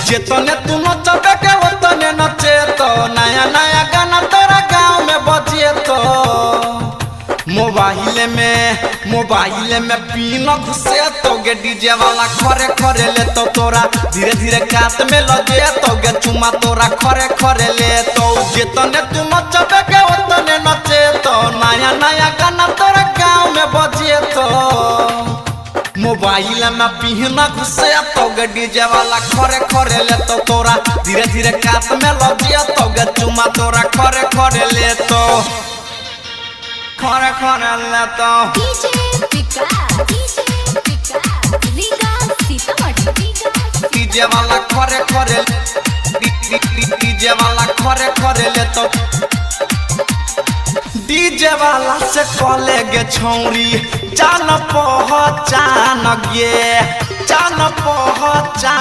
जेतने तू नचबे के ओतने नचे तो नया नया गाना तोरा गाँव में बजे तो मोबाइल में पीन घुसे तो गे डीजे वाला खरे खरे ले तो तोरा धीरे धीरे कात में लगे तो गे चुमा तोरा खरे खरे ले तो जेतने तू नचबे के ओतने नचे तो नया नया गाना तोरा गाँव में बजे तो मोबाइल में पीना घुसे तो गे डीजे वाला खरे खरे ले तो तोरा धीरे धीरे कात में लगे तो गे चुमा तोरा खरे खरे ले तो खरे खरे ले तो डीजे वाला खरे खरे डीजे वाला खरे खरे ले तो डीजे वाला से कॉले गे छौरी जान पहचान गे जान पहचान